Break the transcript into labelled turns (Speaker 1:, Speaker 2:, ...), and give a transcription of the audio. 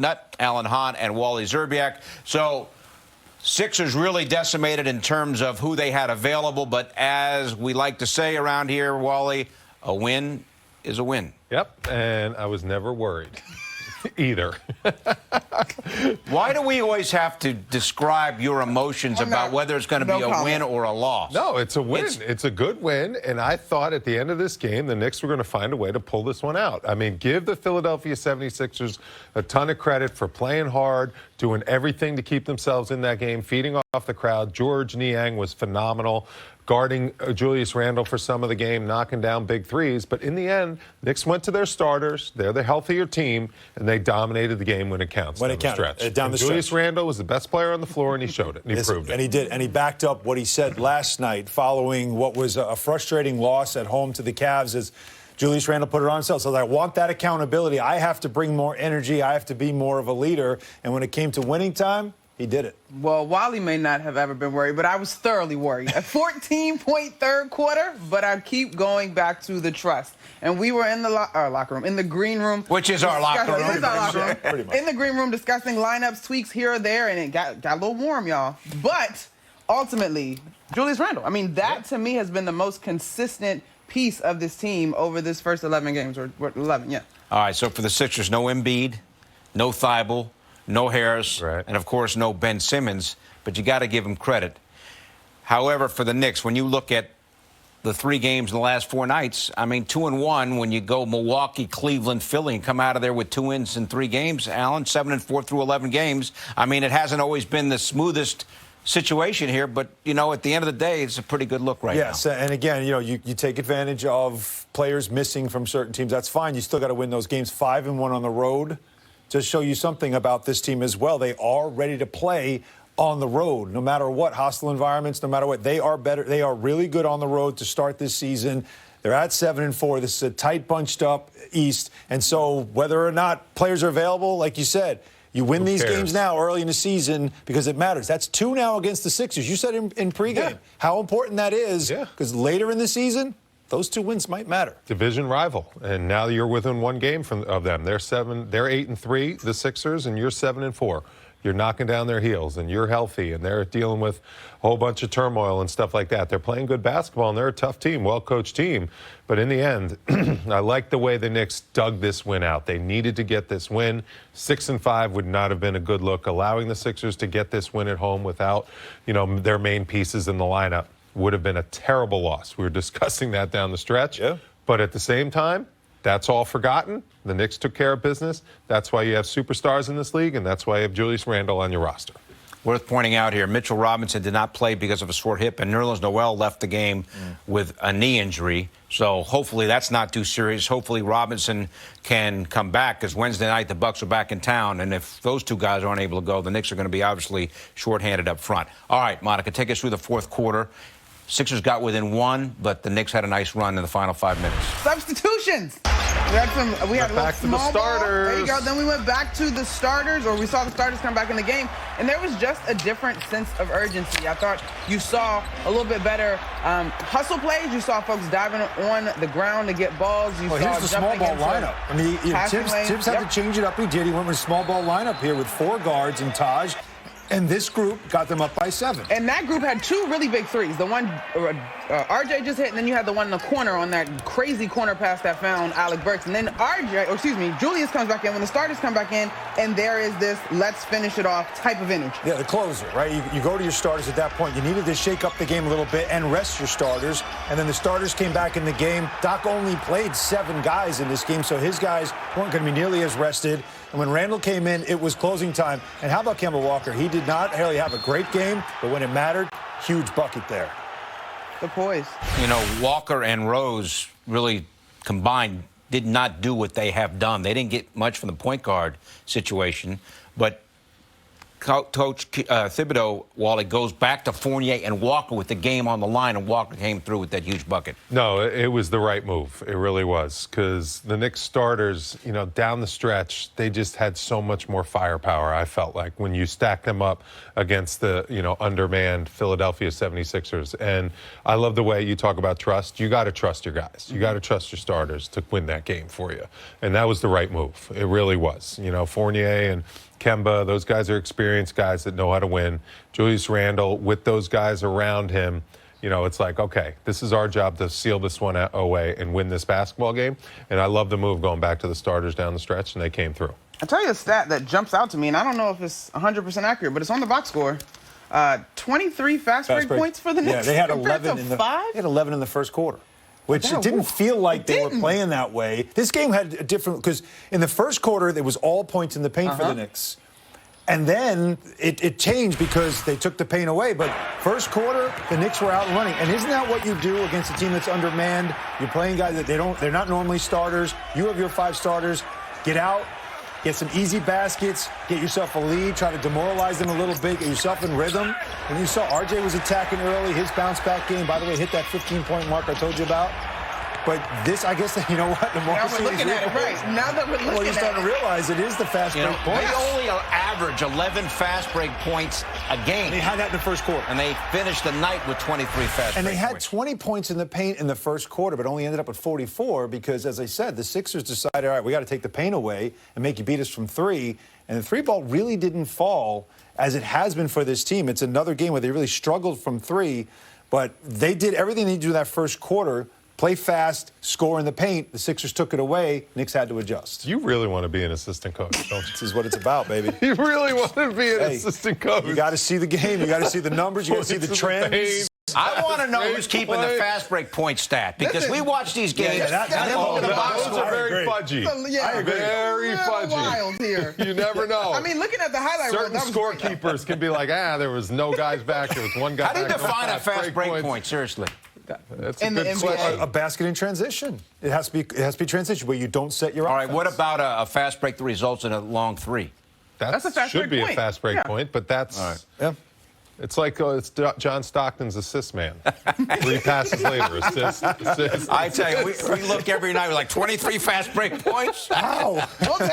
Speaker 1: Nutt, Alan Hahn, and Wally Szczerbiak. So Sixers really decimated in terms of who they had available. But as we like to say around here, Wally, a win is a win.
Speaker 2: Yep, and I was never worried either.
Speaker 1: Why do we always have to describe your emotions about whether it's going to be a win or a loss?
Speaker 2: No, it's a win. It's a good win, and I thought at the end of this game, the Knicks were going to find a way to pull this one out. I mean, give the Philadelphia 76ers a ton of credit for playing hard, doing everything to keep themselves in that game, feeding off the crowd. George Niang was phenomenal, guarding Julius Randle for some of the game, knocking down big threes. But in the end, Knicks went to their starters. They're the healthier team, and they dominated the game when it counts.
Speaker 3: When it counted. Down the stretch.
Speaker 2: Julius Randle was the best player on the floor, and he showed it, and he proved it.
Speaker 3: And he did. And he backed up what he said last night following what was a frustrating loss at home to the Cavs as Julius Randle put it on himself. So I want that accountability. I have to bring more energy. I have to be more of a leader. And when it came to winning time, he did it.
Speaker 4: Well, Wally may not have ever been worried, but I was thoroughly worried. A 14-point third quarter, but I keep going back to the trust. And we were in the locker room, in the green room.
Speaker 1: Which is our locker room.
Speaker 4: It is our locker room. In the green room discussing lineups, tweaks here or there, and it got a little warm, y'all. But ultimately, Julius Randle. I mean, that to me has been the most consistent piece of this team over this first 11 games, or 11, yeah.
Speaker 1: All right, so for the Sixers, no Embiid, no Thibault, no Harris,
Speaker 2: right,
Speaker 1: and, of course, no Ben Simmons, but you got to give him credit. However, for the Knicks, when you look at the 3 games in the last 4 nights, I mean, 2-1 when you go Milwaukee, Cleveland, Philly, and come out of there with 2 wins in 3 games, Alan, 7-4 through 11 games. I mean, it hasn't always been the smoothest situation here, but, you know, at the end of the day, it's a pretty good look right now.
Speaker 3: Yes, and again, you know, you take advantage of players missing from certain teams. That's fine. You still got to win those games. 5-1 on the road to show you something about this team as well. They are ready to play on the road, no matter what, hostile environments, no matter what. They are better. They are really good on the road to start this season. They're at 7-4. This is a tight, bunched up East. And so whether or not players are available, like you said, you win these games now early in the season because it matters. That's 2 now against the Sixers. You said in pregame how important that is because later in the season, those 2 wins might matter.
Speaker 2: Division rival, and now you're within 1 game of them. They're 8-3, the Sixers, and you're 7-4. You're knocking down their heels, and you're healthy, and they're dealing with a whole bunch of turmoil and stuff like that. They're playing good basketball, and they're a tough team, well-coached team. But in the end, I like the way the Knicks dug this win out. They needed to get this win. 6-5 would not have been a good look. Allowing the Sixers to get this win at home without, you know, their main pieces in the lineup would have been a terrible loss. We were discussing that down the stretch.
Speaker 3: Yeah.
Speaker 2: But at the same time, that's all forgotten. The Knicks took care of business. That's why you have superstars in this league, and that's why you have Julius Randle on your roster.
Speaker 1: Worth pointing out here, Mitchell Robinson did not play because of a sore hip, and Nerlens Noel left the game with a knee injury. So hopefully that's not too serious. Hopefully Robinson can come back because Wednesday night the Bucks are back in town, and if those 2 guys aren't able to go, the Knicks are going to be obviously shorthanded up front. All right, Monica, take us through the 4th quarter. Sixers got within 1, but the Knicks had a nice run in the final 5 minutes.
Speaker 4: Substitutions. We had
Speaker 2: back to the starters.
Speaker 4: There you go. Then we went back to the starters, or we saw the starters come back in the game, and there was just a different sense of urgency. I thought you saw a little bit better hustle plays. You saw folks diving on the ground to get balls. You saw
Speaker 3: here's the small ball lineup. I mean, Tibbs had to change it up. He did. He went with a small ball lineup here with 4 guards and Taj. And this group got them up by 7.
Speaker 4: And that group had 2 really big threes. The one RJ just hit, and then you had the one in the corner on that crazy corner pass that found Alec Burks. And then Julius comes back in when the starters come back in, and there is this let's finish it off type of energy.
Speaker 3: Yeah, the closer, right? You go to your starters at that point. You needed to shake up the game a little bit and rest your starters. And then the starters came back in the game. Doc only played 7 guys in this game, so his guys weren't going to be nearly as rested. And when Randle came in, it was closing time. And how about Kemba Walker? He did not really have a great game, but when it mattered, huge bucket there.
Speaker 4: The poise.
Speaker 1: You know, Walker and Rose really combined did not do what they have done. They didn't get much from the point guard situation, but Coach Thibodeau, Wally, goes back to Fournier and Walker with the game on the line, and Walker came through with that huge bucket.
Speaker 2: No, it was the right move. It really was, because the Knicks starters, down the stretch, they just had so much more firepower, I felt like, when you stack them up against the, undermanned Philadelphia 76ers. And I love the way you talk about trust. You got to trust your guys. You got to trust your starters to win that game for you. And that was the right move. It really was. Fournier and Kemba, those guys are experienced guys that know how to win. Julius Randle, with those guys around him, it's like, okay, this is our job to seal this one away and win this basketball game. And I love the move going back to the starters down the stretch, and they came through.
Speaker 4: I'll tell you a stat that jumps out to me, and I don't know if it's 100% accurate, but it's on the box score. 23 fast break points for the Knicks.
Speaker 3: Yeah, they had 11
Speaker 4: to
Speaker 3: in the
Speaker 4: 5?
Speaker 3: They had 11 in the first quarter. Which it didn't feel like they were playing that way. This game had a different, because in the first quarter, there was all points in the paint for the Knicks. And then it changed because they took the paint away. But first quarter, the Knicks were out and running. And isn't that what you do against a team that's undermanned? You're playing guys that they're not normally starters. You have your 5 starters. Get out, get some easy baskets, get yourself a lead, try to demoralize them a little bit, get yourself in rhythm. And you saw RJ was attacking early. His bounce-back game, by the way, hit that 15-point mark I told you about. But this, I guess, you know what? The more
Speaker 4: now we're looking at it, right? Now that we're looking at it.
Speaker 3: Well, you're starting to realize it is the fast break points.
Speaker 1: They only average 11 fast break points a game.
Speaker 3: They had that in the first quarter.
Speaker 1: And they finished the night with 23 fast break points.
Speaker 3: And they had 20 points in the paint in the first quarter, but only ended up with 44 because, as I said, the Sixers decided, all right, we got to take the paint away and make you beat us from 3. And the 3 ball really didn't fall as it has been for this team. It's another game where they really struggled from 3, but they did everything they did in that first quarter. Play fast, score in the paint. The Sixers took it away. Knicks had to adjust.
Speaker 2: You really want to be an assistant coach, don't you?
Speaker 3: This is what it's about, baby.
Speaker 2: You really want to be an assistant coach.
Speaker 3: You got to see the game. You got to see the numbers. You got to see the trends.
Speaker 1: I want to know who's keeping the fast break point stat, because we watch these games.
Speaker 2: Those are very fudgy.
Speaker 4: I agree.
Speaker 2: Very fudgy.
Speaker 4: Wild here.
Speaker 2: You never know.
Speaker 4: I mean, looking at the highlight
Speaker 2: certain scorekeepers can be like, there was no guys back. There was one guy
Speaker 1: back. How do you define
Speaker 2: a
Speaker 1: fast break point? Seriously.
Speaker 2: That's a good question.
Speaker 3: A basket in transition. It has to be transition where you don't set your offense.
Speaker 1: All right, what about a fast break that results in a long 3?
Speaker 4: That's a fast break
Speaker 2: should be
Speaker 4: point.
Speaker 2: A fast break point, but that's it's like it's John Stockton's assist man. 3 passes later, assist.
Speaker 1: I tell you, we look every night. We're like 23 fast break points.
Speaker 3: Wow.
Speaker 4: We'll take